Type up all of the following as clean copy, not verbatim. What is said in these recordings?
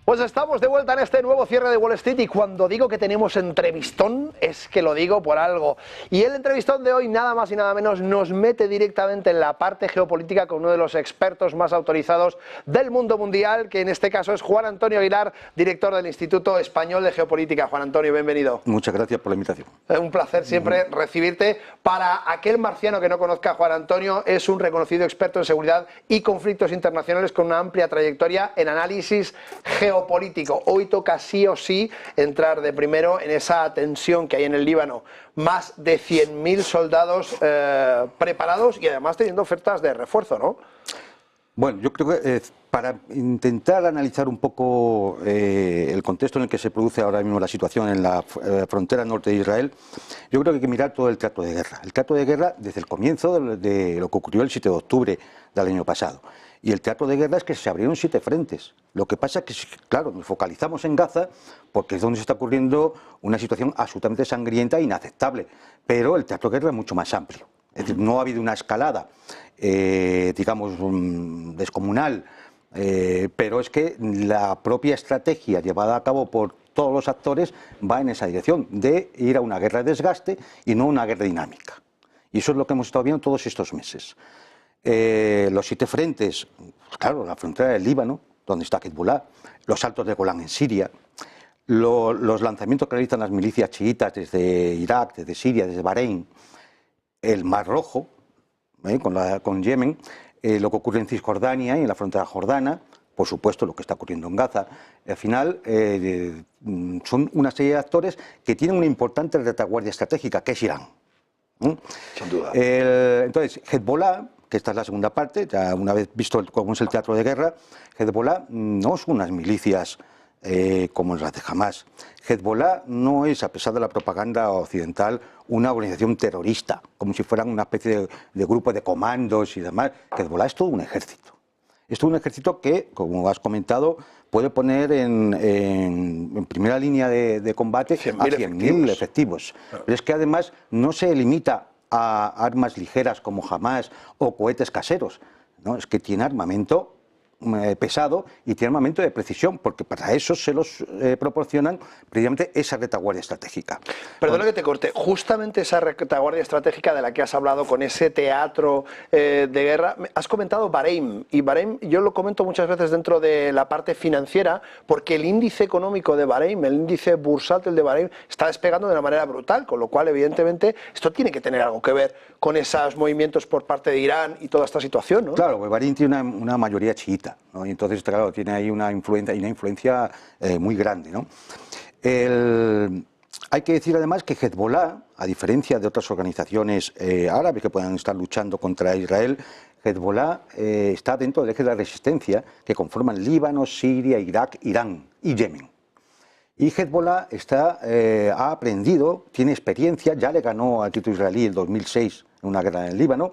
Pues estamos de vuelta en este nuevo cierre de Wall Street y cuando digo que tenemos entrevistón es que lo digo por algo. Y el entrevistón de hoy nada más y nada menos nos mete directamente en la parte geopolítica con uno de los expertos más autorizados del mundo mundial, que en este caso es Juan Antonio Aguilar, director del Instituto Español de Geopolítica. Juan Antonio, bienvenido. Muchas gracias por la invitación. Un placer siempre recibirte. Para aquel marciano que no conozca a Juan Antonio, es un reconocido experto en seguridad y conflictos internacionales con una amplia trayectoria en análisis geopolítico. Hoy toca sí o sí entrar de primero en esa tensión que hay en el Líbano. Más de 100.000 soldados preparados y además teniendo ofertas de refuerzo, ¿no? Bueno, yo creo que para intentar analizar un poco el contexto en el que se produce ahora mismo la situación en la frontera norte de Israel, yo creo que hay que mirar todo el teatro de guerra. El teatro de guerra desde el comienzo de lo que ocurrió el 7 de octubre del año pasado. Y el teatro de guerra es que se abrieron 7 frentes. Lo que pasa es que, claro, nos focalizamos en Gaza porque es donde se está ocurriendo una situación absolutamente sangrienta e inaceptable. Pero el teatro de guerra es mucho más amplio. Es decir, no ha habido una escalada, digamos, descomunal, pero es que la propia estrategia llevada a cabo por todos los actores va en esa dirección, de ir a una guerra de desgaste y no una guerra dinámica. Y eso es lo que hemos estado viendo todos estos meses. Los 7 frentes, claro, la frontera del Líbano, donde está Hezbollah, los saltos de Golán en Siria, los lanzamientos que realizan las milicias chiitas desde Irak, desde Siria, desde Bahrein, el Mar Rojo, con Yemen, lo que ocurre en Cisjordania y en la frontera jordana, por supuesto lo que está ocurriendo en Gaza. Al final son una serie de actores que tienen una importante retaguardia estratégica, que es Irán. Sin duda. Entonces, Hezbollah, que esta es la segunda parte, ya una vez visto cómo es el teatro de guerra, Hezbollah no son unas milicias como las de Hamas. Hezbollah no es, a pesar de la propaganda occidental, una organización terrorista, como si fueran una especie de grupo de comandos y demás. Hezbollah es todo un ejército. Es todo un ejército que, como has comentado, puede poner en primera línea de combate a 100.000 efectivos. Pero es que además no se limita a armas ligeras como Hamas o cohetes caseros, ¿no? Es que tiene armamento pesado y tiene armamento de precisión, porque para eso se los proporcionan precisamente esa retaguardia estratégica. Perdona que te corte, justamente esa retaguardia estratégica de la que has hablado con ese teatro de guerra, has comentado Bahrein, y Bahrein yo lo comento muchas veces dentro de la parte financiera, porque el índice económico de Bahrein, el índice bursátil de Bahrein, está despegando de una manera brutal, con lo cual evidentemente esto tiene que tener algo que ver con esos movimientos por parte de Irán y toda esta situación, ¿no? Claro, pues Bahrein tiene una mayoría chiita, ¿no? Y entonces, claro, tiene ahí una influencia muy grande, ¿no? Hay que decir además que Hezbollah, a diferencia de otras organizaciones árabes que puedan estar luchando contra Israel, Hezbollah está dentro del eje de la resistencia que conforman Líbano, Siria, Irak, Irán y Yemen. Y Hezbollah ha aprendido, tiene experiencia, ya le ganó al ejército israelí en 2006 en una guerra en el Líbano,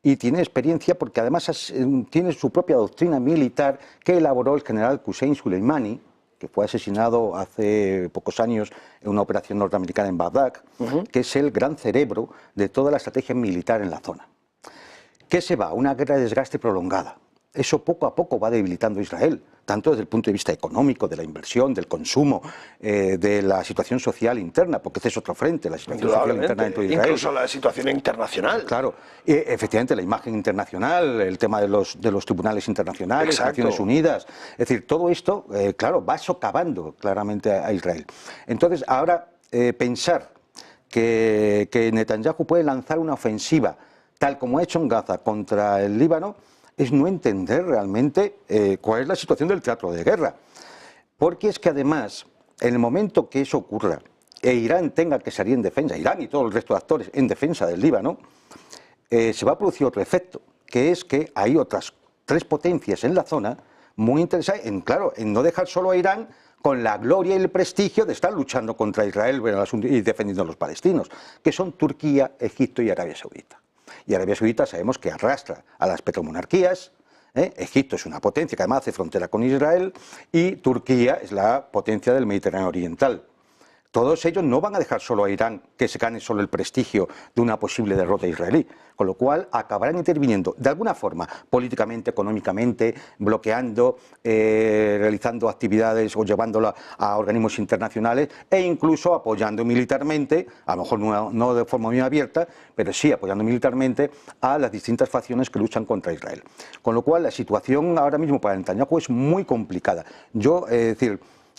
y tiene experiencia porque además tiene su propia doctrina militar que elaboró el general Qussein Soleimani, que fue asesinado hace pocos años en una operación norteamericana en Bagdad, que es el gran cerebro de toda la estrategia militar en la zona. ¿Qué se va? Una guerra de desgaste prolongada. Eso poco a poco va debilitando a Israel, tanto desde el punto de vista económico, de la inversión, del consumo, de la situación social interna, porque ese es otro frente, la situación social interna dentro de Israel. Incluso la situación internacional. Claro, efectivamente la imagen internacional, el tema de los tribunales internacionales, Naciones Unidas, es decir, todo esto, claro, va socavando claramente a Israel. Entonces, ahora pensar que Netanyahu puede lanzar una ofensiva, tal como ha hecho en Gaza contra el Líbano, es no entender realmente cuál es la situación del teatro de guerra. Porque es que además, en el momento que eso ocurra, e Irán tenga que salir en defensa, Irán y todo el resto de actores en defensa del Líbano, se va a producir otro efecto, que es que hay otras 3 potencias en la zona muy interesadas en no dejar solo a Irán con la gloria y el prestigio de estar luchando contra Israel y defendiendo a los palestinos, que son Turquía, Egipto y Arabia Saudita. Y Arabia Saudita sabemos que arrastra a las petromonarquías, Egipto es una potencia que además hace frontera con Israel, y Turquía es la potencia del Mediterráneo oriental. Todos ellos no van a dejar solo a Irán que se gane solo el prestigio de una posible derrota israelí, con lo cual acabarán interviniendo de alguna forma, políticamente, económicamente, bloqueando, realizando actividades o llevándola a organismos internacionales e incluso apoyando militarmente, a lo mejor no de forma muy abierta, pero sí apoyando militarmente a las distintas facciones que luchan contra Israel. Con lo cual la situación ahora mismo para Netanyahu es muy complicada.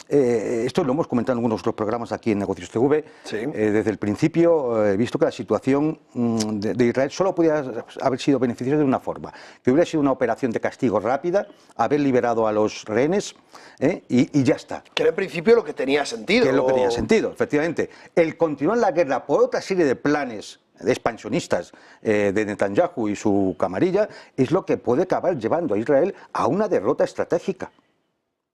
Esto lo hemos comentado en algunos otros programas aquí en Negocios TV. Sí. Desde el principio he visto que la situación de Israel solo podía haber sido beneficiosa de una forma, que hubiera sido una operación de castigo rápida, haber liberado a los rehenes y ya está. Que era en principio lo que tenía sentido. Que es lo que tenía sentido, efectivamente. El continuar la guerra por otra serie de planes expansionistas de Netanyahu y su camarilla es lo que puede acabar llevando a Israel a una derrota estratégica,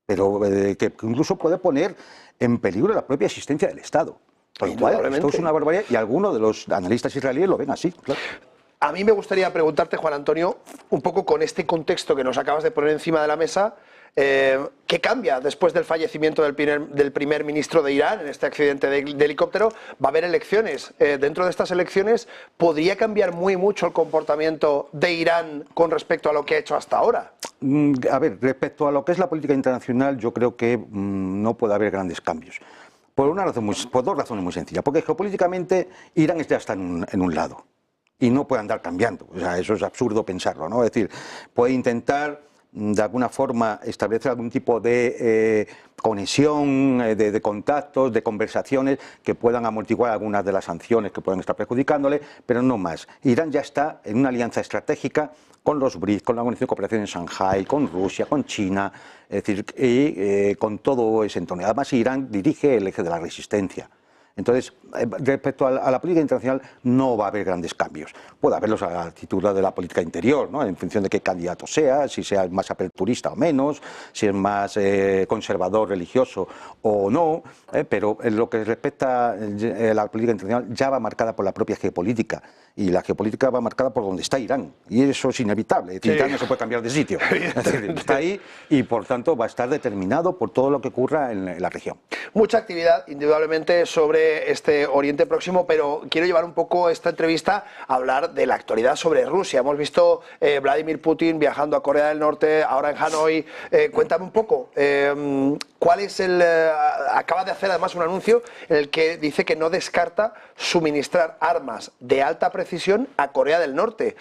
pero que incluso puede poner en peligro la propia existencia del Estado. Con lo cual, esto es una barbaridad y algunos de los analistas israelíes lo ven así. Claro. A mí me gustaría preguntarte, Juan Antonio, un poco con este contexto que nos acabas de poner encima de la mesa, ¿qué cambia después del fallecimiento del primer ministro de Irán en este accidente de helicóptero? Va a haber elecciones. Dentro de estas elecciones, ¿podría cambiar muy mucho el comportamiento de Irán con respecto a lo que ha hecho hasta ahora? A ver, respecto a lo que es la política internacional, yo creo que no puede haber grandes cambios. Por dos razones muy sencillas. Porque geopolíticamente Irán ya está en un lado y no puede andar cambiando. O sea, eso es absurdo pensarlo, ¿no? Es decir, puede intentar de alguna forma establecer algún tipo de conexión, de contactos, de conversaciones que puedan amortiguar algunas de las sanciones que pueden estar perjudicándole, pero no más. Irán ya está en una alianza estratégica con los BRICS, con la Organización de Cooperación en Shanghái, con Rusia, con China, es decir, y con todo ese entorno. Además, Irán dirige el eje de la resistencia. Entonces, respecto a la política internacional, no va a haber grandes cambios. Puede haberlos a la actitud de la política interior, ¿no? En función de qué candidato sea, si sea más aperturista o menos, si es más conservador, religioso o no, pero en lo que respecta a la política internacional ya va marcada por la propia geopolítica. Y la geopolítica va marcada por donde está Irán. Y eso es inevitable. Sí. Irán no se puede cambiar de sitio. Está ahí y, por tanto, va a estar determinado por todo lo que ocurra en la región. Mucha actividad, indudablemente, sobre este Oriente Próximo, pero quiero llevar un poco esta entrevista a hablar de la actualidad sobre Rusia. Hemos visto Vladimir Putin viajando a Corea del Norte, ahora en Hanoi. Cuéntame un poco, ¿cuál es acaba de hacer además un anuncio en el que dice que no descarta suministrar armas de alta precisión a Corea del Norte.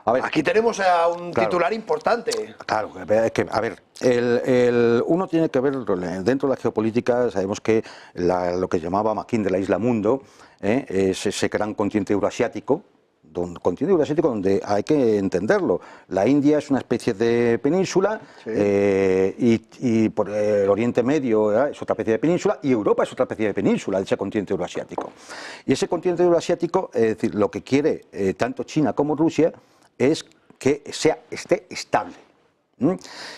A ver, aquí tenemos a un titular importante. Claro, es que, a ver, uno tiene que ver, dentro de la geopolítica, sabemos que lo que llamaba McKean de la isla mundo es ese gran continente euroasiático, donde hay que entenderlo. La India es una especie de península, sí, y por el Oriente Medio es otra especie de península, y Europa es otra especie de península de ese continente euroasiático. Y ese continente euroasiático, es decir, lo que quiere tanto China como Rusia es que esté estable.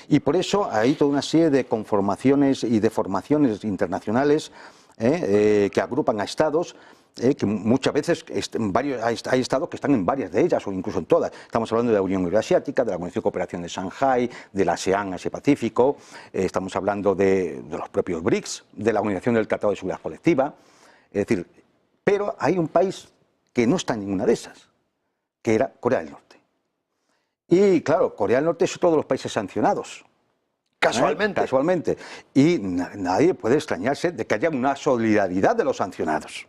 Y por eso hay toda una serie de conformaciones y de formaciones internacionales que agrupan a estados, que muchas veces hay estados que están en varias de ellas o incluso en todas. Estamos hablando de la Unión Euroasiática, de la Organización de Cooperación de Shanghái, de la ASEAN, Asia-Pacífico, estamos hablando de los propios BRICS, de la Organización del Tratado de Seguridad Colectiva. Es decir, pero hay un país que no está en ninguna de esas, que era Corea del Norte. Y claro, Corea del Norte es otro de los países sancionados. Casualmente. Casualmente. Y nadie puede extrañarse de que haya una solidaridad de los sancionados.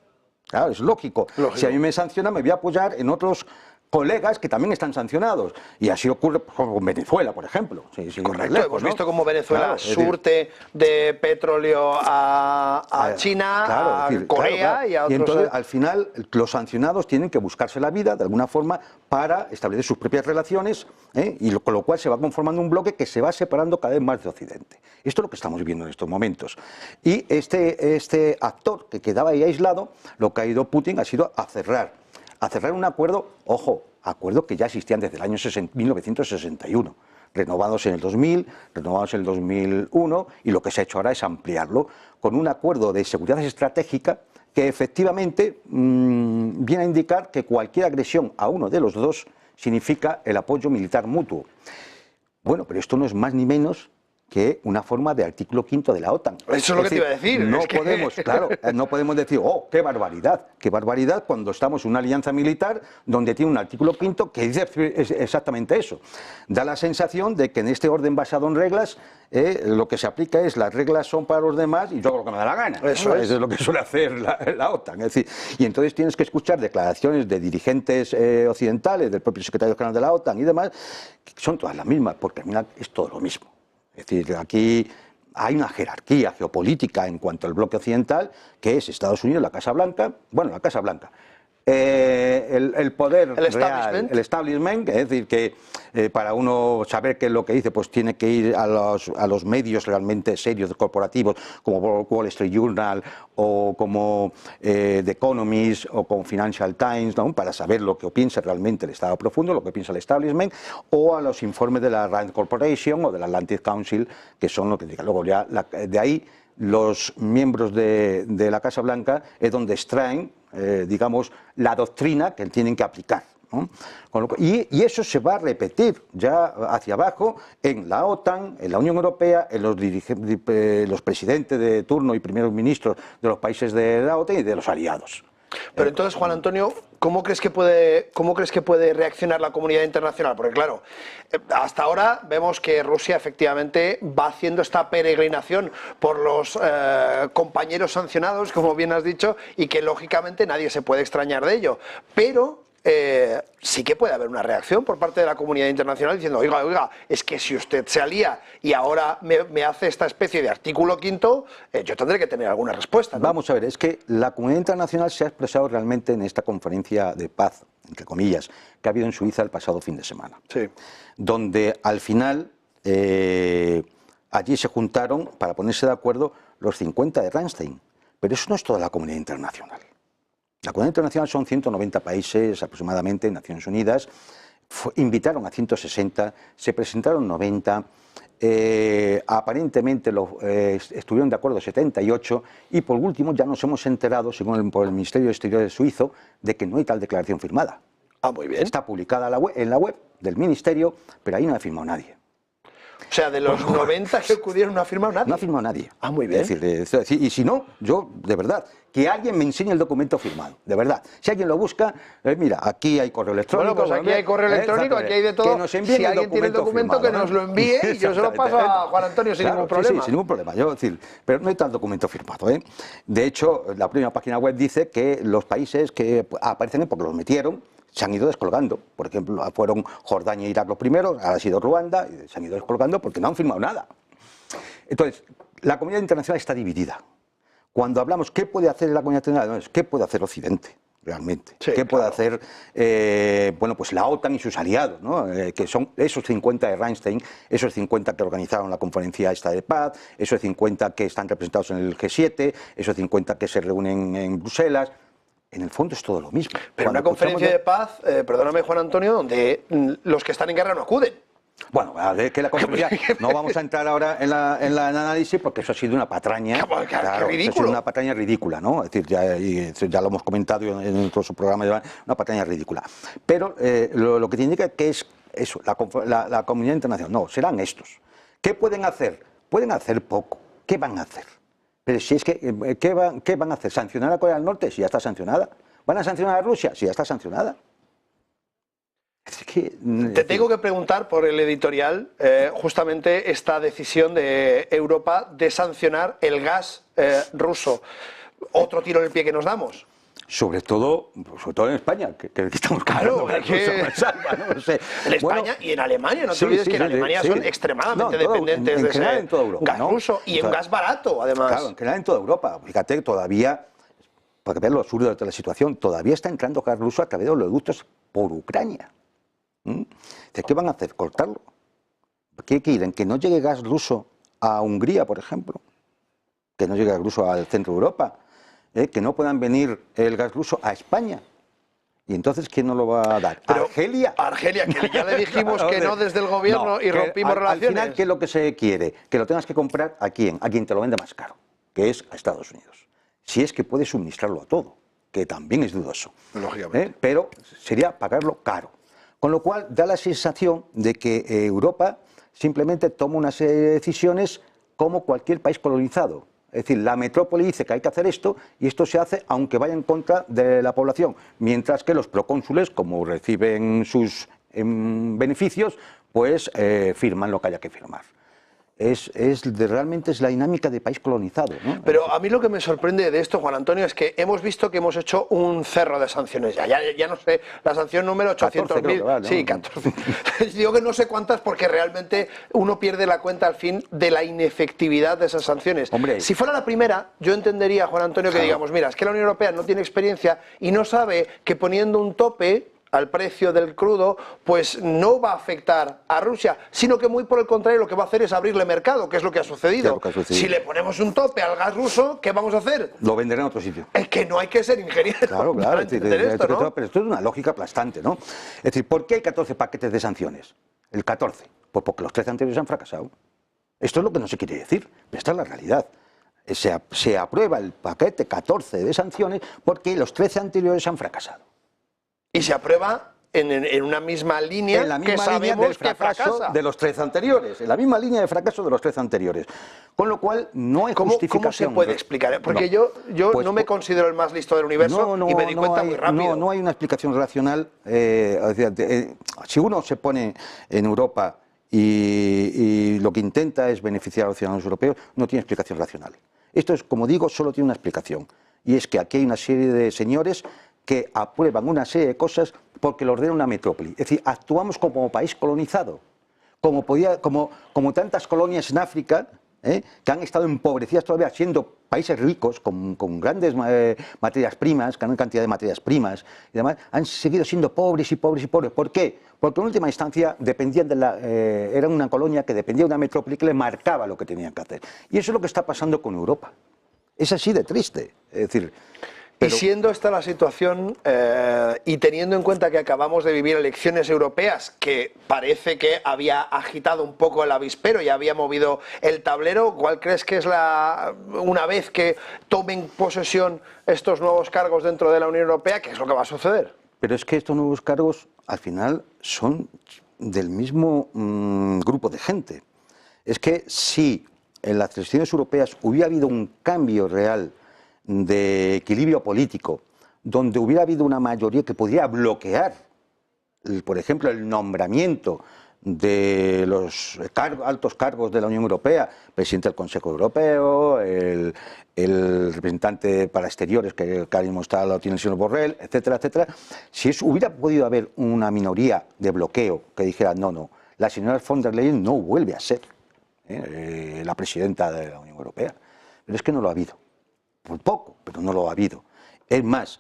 Claro, es lógico. Si a mí me sancionan, me voy a apoyar en otros colegas que también están sancionados. Y así ocurre con Venezuela, por ejemplo. Correcto, lejos, hemos visto cómo Venezuela surte de petróleo a China, a Corea y a otros. Y entonces, al final, los sancionados tienen que buscarse la vida, de alguna forma, para establecer sus propias relaciones, y con lo cual se va conformando un bloque que se va separando cada vez más de Occidente. Esto es lo que estamos viviendo en estos momentos. Y este actor que quedaba ahí aislado, lo que ha ido Putin ha sido a cerrar un acuerdo, ojo, acuerdo que ya existían desde el año 1961, renovados en el 2000, renovados en el 2001, y lo que se ha hecho ahora es ampliarlo con un acuerdo de seguridad estratégica que efectivamente viene a indicar que cualquier agresión a uno de los dos significa el apoyo militar mutuo. Bueno, pero esto no es más ni menos que una forma de artículo 5 de la OTAN. Eso es lo que te iba a decir. No podemos, claro, no podemos decir, oh, qué barbaridad cuando estamos en una alianza militar donde tiene un artículo 5 que dice exactamente eso. Da la sensación de que en este orden basado en reglas, lo que se aplica es las reglas son para los demás y yo hago lo que me da la gana. Eso es lo que suele hacer la OTAN. Es decir, y entonces tienes que escuchar declaraciones de dirigentes occidentales, del propio secretario general de la OTAN y demás, que son todas las mismas, porque al final es todo lo mismo. Es decir, aquí hay una jerarquía geopolítica en cuanto al bloque occidental, que es Estados Unidos, la Casa Blanca, bueno, la Casa Blanca, el poder real, el establishment, es decir, que para uno saber qué es lo que dice, pues tiene que ir a los medios realmente serios, corporativos, como Wall Street Journal, o como The Economist, o como Financial Times, ¿no? Para saber lo que piensa realmente el Estado profundo, lo que piensa el establishment, o a los informes de la Rand Corporation o del Atlantic Council, que son lo que diga. Luego ya de ahí los miembros de la Casa Blanca es donde extraen, digamos, la doctrina que tienen que aplicar, ¿no? Y eso se va a repetir ya hacia abajo en la OTAN, en la Unión Europea, en los presidentes de turno y primeros ministros de los países de la OTAN y de los aliados. Pero entonces, Juan Antonio, ¿cómo crees que puede reaccionar la comunidad internacional? Porque claro, hasta ahora vemos que Rusia efectivamente va haciendo esta peregrinación por los compañeros sancionados, como bien has dicho, y que lógicamente nadie se puede extrañar de ello. Pero sí que puede haber una reacción por parte de la comunidad internacional diciendo, oiga, es que si usted se alía y ahora me hace esta especie de artículo 5, yo tendré que tener alguna respuesta, ¿no? Vamos a ver, es que la comunidad internacional se ha expresado realmente en esta conferencia de paz, entre comillas, que ha habido en Suiza el pasado fin de semana. Sí. Donde al final allí se juntaron para ponerse de acuerdo los 50 de Ramstein. Pero eso no es toda la comunidad internacional. La comunidad internacional son 190 países aproximadamente, Naciones Unidas, invitaron a 160, se presentaron 90, aparentemente estuvieron de acuerdo 78 y por último ya nos hemos enterado, según por el Ministerio de Exteriores suizo, de que no hay tal declaración firmada. Ah, muy bien. Está publicada en la web del Ministerio, pero ahí no ha firmado nadie. O sea, de los 90 que acudieron no ha firmado nadie. No ha firmado nadie. Ah, muy bien. Es decir, y si no, yo, de verdad, que alguien me enseñe el documento firmado, de verdad. Si alguien lo busca, mira, aquí hay correo electrónico. Bueno, pues aquí hay correo electrónico, aquí hay de todo. Que nos envíen si alguien tiene el documento, firmado, que nos lo envíe y yo se lo paso a Juan Antonio sin ningún problema. Sí, sin ningún problema. Yo, decir, pero no hay tal documento firmado, ¿eh? De hecho, la primera página web dice que los países que aparecen porque los metieron, se han ido descolgando. Por ejemplo, fueron Jordania e Irak los primeros, ahora ha sido Ruanda, y se han ido descolgando porque no han firmado nada. Entonces, la comunidad internacional está dividida. Cuando hablamos qué puede hacer la comunidad internacional, qué puede hacer Occidente realmente, sí, qué puede hacer bueno, pues la OTAN y sus aliados, ¿no? Que son esos 50 de Ramstein, esos 50 que organizaron la conferencia esta de paz, esos 50 que están representados en el G7, esos 50 que se reúnen en Bruselas. En el fondo es todo lo mismo. Pero una conferencia de paz, perdóname Juan Antonio, donde los que están en guerra no acuden. Bueno, a ver, que la conferencia, no vamos a entrar ahora en el análisis porque eso ha sido una patraña. Claro, ridículo. Eso ha sido una patraña ridícula, ¿no? Es decir, ya lo hemos comentado en nuestro programa, una patraña ridícula. Pero lo que te indica que es eso, la comunidad internacional. No, serán estos. ¿Qué pueden hacer? Pueden hacer poco. ¿Qué van a hacer? Pero si es que, ¿qué van a hacer? ¿Sancionar a Corea del Norte? Si ya está sancionada. ¿Van a sancionar a Rusia? Si ya está sancionada. Es que, te tengo que preguntar por el editorial, justamente esta decisión de Europa de sancionar el gas ruso. Otro tiro en el pie que nos damos. Sobre todo en España, que estamos claro, ¿no? sé. En España y en Alemania, no te olvides que en Alemania son extremadamente dependientes de ese en toda Europa, gas ruso y en gas barato, además. Claro, en general en toda Europa. Fíjate, todavía, para ver lo absurdo de la situación, todavía está entrando gas ruso a través de los oleoductos por Ucrania. ¿Qué van a hacer? ¿Cortarlo? ¿Qué quieren? ¿Que no llegue gas ruso a Hungría, por ejemplo? ¿Que no llegue gas ruso al centro de Europa? Que no puedan venir el gas ruso a España. ¿Y entonces quién nos lo va a dar? Pero, ¿Argelia? Argelia, que ya le dijimos que no desde el gobierno y rompimos relaciones. Al final, ¿qué es lo que se quiere? Que lo tengas que comprar a quién te lo vende más caro, que es a Estados Unidos. Si es que puede suministrarlo a todo, que también es dudoso. Lógicamente. Pero sería pagarlo caro. Con lo cual da la sensación de que Europa simplemente toma una serie de decisiones como cualquier país colonizado. Es decir, la metrópoli dice que hay que hacer esto y esto se hace aunque vaya en contra de la población, mientras que los procónsules, como reciben sus beneficios, pues firman lo que haya que firmar. Realmente es la dinámica de país colonizado, ¿no? Pero a mí lo que me sorprende de esto, Juan Antonio, es que hemos visto que hemos hecho un cerro de sanciones. Ya no sé, la sanción número 800.000. Vale, ¿no? Sí, 14. Digo que no sé cuántas porque realmente uno pierde la cuenta al fin de la inefectividad de esas sanciones. Hombre. Si fuera la primera, yo entendería, Juan Antonio, que digamos, mira, es que la Unión Europea no tiene experiencia y no sabe que poniendo un tope al precio del crudo, pues no va a afectar a Rusia, sino que muy por el contrario lo que va a hacer es abrirle mercado, que es lo que ha sucedido. Si le ponemos un tope al gas ruso, ¿qué vamos a hacer? Lo venderán en otro sitio. Es que no hay que ser ingeniero para entender esto, ¿no? Pero esto es una lógica aplastante, ¿no? Es decir, ¿por qué hay 14 paquetes de sanciones? El 14. Pues porque los 13 anteriores han fracasado. Esto es lo que no se quiere decir, pero esta es la realidad. Se aprueba el paquete 14 de sanciones porque los 13 anteriores han fracasado. Y se aprueba en una misma línea en la misma que sabemos línea del que fracasa. De los 13 anteriores, en la misma línea de fracaso de los 13 anteriores. Con lo cual, no hay justificación. ¿Cómo se puede explicar? Porque no. yo Pues, no me considero el más listo del universo y me di cuenta muy rápido. No hay una explicación racional. Si uno se pone en Europa y lo que intenta es beneficiar a los ciudadanos europeos, no tiene explicación racional. Esto es, como digo, solo tiene una explicación. Y es que aquí hay una serie de señores que aprueban una serie de cosas porque lo ordena una metrópoli. Es decir, actuamos como país colonizado, como tantas colonias en África, que han estado empobrecidas todavía, siendo países ricos, con grandes materias primas, gran cantidad de materias primas y demás, han seguido siendo pobres y pobres y pobres. ¿Por qué? Porque en última instancia dependían era una colonia que dependía de una metrópoli que le marcaba lo que tenían que hacer. Y eso es lo que está pasando con Europa. Es así de triste. Es decir, y siendo esta la situación y teniendo en cuenta que acabamos de vivir elecciones europeas que parece que había agitado un poco el avispero y había movido el tablero, ¿cuál crees que es una vez que tomen posesión estos nuevos cargos dentro de la Unión Europea, qué es lo que va a suceder? Pero es que estos nuevos cargos al final son del mismo grupo de gente. Es que si en las elecciones europeas hubiera habido un cambio real de equilibrio político, donde hubiera habido una mayoría que pudiera bloquear, por ejemplo, el nombramiento de los altos cargos de la Unión Europea, presidente del Consejo Europeo, el representante para exteriores, que ahora mismo lo tiene el señor Borrell, etcétera, etcétera. Si hubiera podido haber una minoría de bloqueo que dijera no, la señora von der Leyen no vuelve a ser la presidenta de la Unión Europea. Pero es que no lo ha habido. Por poco, pero no lo ha habido. Es más,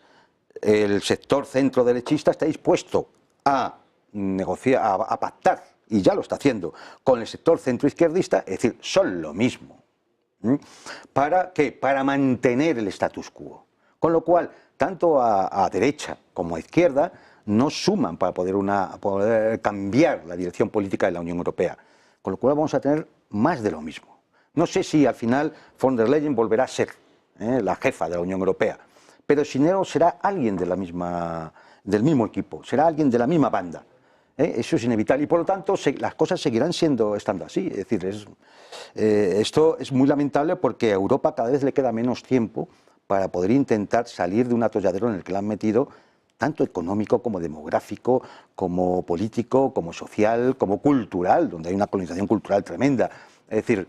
el sector centro-derechista está dispuesto a negociar, a pactar, y ya lo está haciendo, con el sector centro-izquierdista, es decir, son lo mismo. ¿Para qué? Para mantener el status quo. Con lo cual, tanto a derecha como a izquierda no suman para poder cambiar la dirección política de la Unión Europea. Con lo cual vamos a tener más de lo mismo. No sé si al final von der Leyen volverá a ser la jefa de la Unión Europea, pero si no será alguien del mismo equipo, será alguien de la misma banda. Eso es inevitable y por lo tanto las cosas seguirán estando así. Es decir, esto es muy lamentable porque a Europa cada vez le queda menos tiempo para poder intentar salir de un atolladero en el que la han metido, tanto económico como demográfico, como político, como social, como cultural, donde hay una colonización cultural tremenda. Es decir,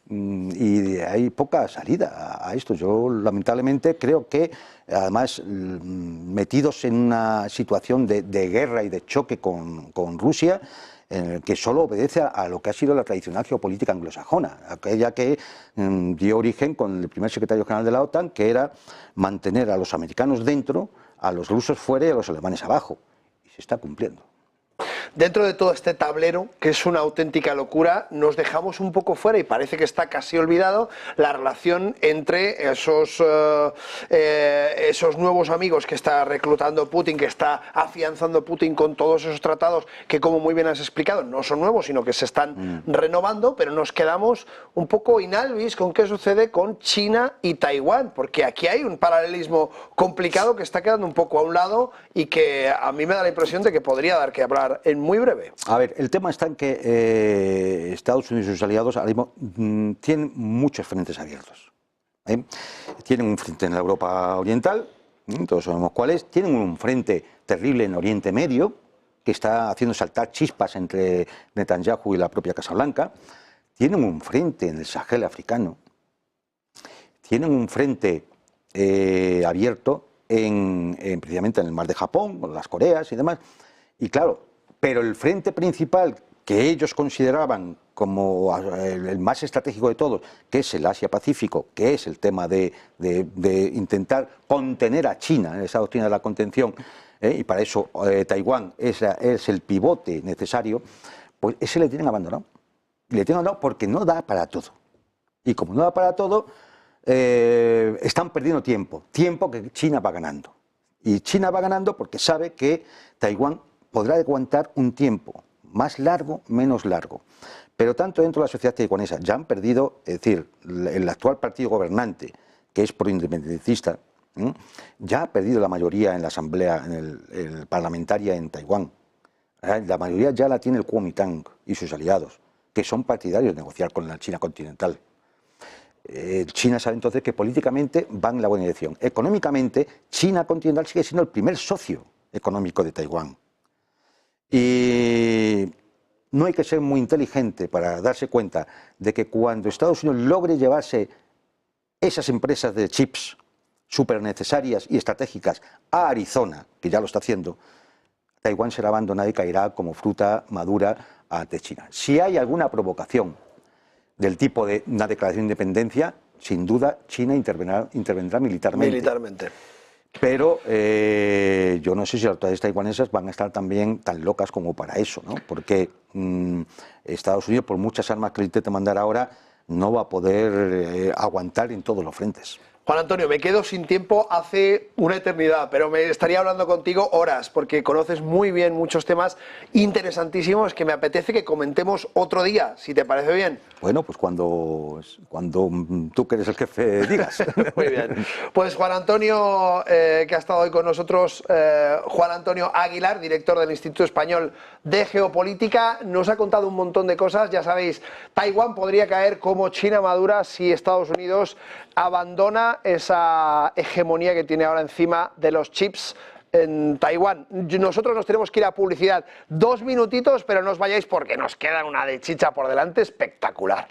y hay poca salida a esto. Yo lamentablemente creo que además metidos en una situación de guerra y de choque con Rusia, que solo obedece a lo que ha sido la tradicional geopolítica anglosajona, aquella que dio origen con el primer secretario general de la OTAN, que era mantener a los americanos dentro, a los rusos fuera y a los alemanes abajo. Y se está cumpliendo. Dentro de todo este tablero, que es una auténtica locura, nos dejamos un poco fuera, y parece que está casi olvidado, la relación entre esos nuevos amigos que está reclutando Putin, que está afianzando Putin con todos esos tratados que, como muy bien has explicado, no son nuevos, sino que se están renovando, pero nos quedamos un poco in albis con qué sucede con China y Taiwán, porque aquí hay un paralelismo complicado que está quedando un poco a un lado y que a mí me da la impresión de que podría dar que hablar en muy breve. A ver, el tema está en que Estados Unidos y sus aliados ahora mismo tienen muchos frentes abiertos. Tienen un frente en la Europa Oriental, todos sabemos cuál es, tienen un frente terrible en Oriente Medio, que está haciendo saltar chispas entre Netanyahu y la propia Casa Blanca, tienen un frente en el Sahel africano, tienen un frente abierto precisamente en el mar de Japón, con las Coreas y demás, y claro, pero el frente principal que ellos consideraban como el más estratégico de todos, que es el Asia-Pacífico, que es el tema de intentar contener a China en esa doctrina de la contención, y para eso Taiwán es el pivote necesario, pues ese le tienen abandonado. Le tienen abandonado porque no da para todo. Y como no da para todo, están perdiendo tiempo que China va ganando. Y China va ganando porque sabe que Taiwán podrá aguantar un tiempo más largo, menos largo. Pero tanto dentro de la sociedad taiwanesa ya han perdido, es decir, el actual partido gobernante, que es proindependentista, ya ha perdido la mayoría en la asamblea el parlamentaria en Taiwán. La mayoría ya la tiene el Kuomintang y sus aliados, que son partidarios de negociar con la China continental. China sabe entonces que políticamente van en la buena dirección. Económicamente, China continental sigue siendo el primer socio económico de Taiwán. Y no hay que ser muy inteligente para darse cuenta de que cuando Estados Unidos logre llevarse esas empresas de chips súper necesarias y estratégicas a Arizona, que ya lo está haciendo, Taiwán será abandonada y caerá como fruta madura ante China. Si hay alguna provocación del tipo de una declaración de independencia, sin duda China intervendrá militarmente. Pero yo no sé si las autoridades taiwanesas van a estar también tan locas como para eso, ¿no? Porque Estados Unidos, por muchas armas que le intente mandar ahora, no va a poder aguantar en todos los frentes. Juan Antonio, me quedo sin tiempo hace una eternidad, pero me estaría hablando contigo horas, porque conoces muy bien muchos temas interesantísimos que me apetece que comentemos otro día, si te parece bien. Bueno, pues cuando tú que eres el jefe digas. Muy bien. Pues Juan Antonio, que ha estado hoy con nosotros, Juan Antonio Aguilar, director del Instituto Español de Geopolítica, nos ha contado un montón de cosas. Ya sabéis, Taiwán podría caer como China madura si Estados Unidos abandona esa hegemonía que tiene ahora encima de los chips en Taiwán. Nosotros nos tenemos que ir a publicidad 2 minutitos, pero no os vayáis porque nos queda una de chicha por delante espectacular.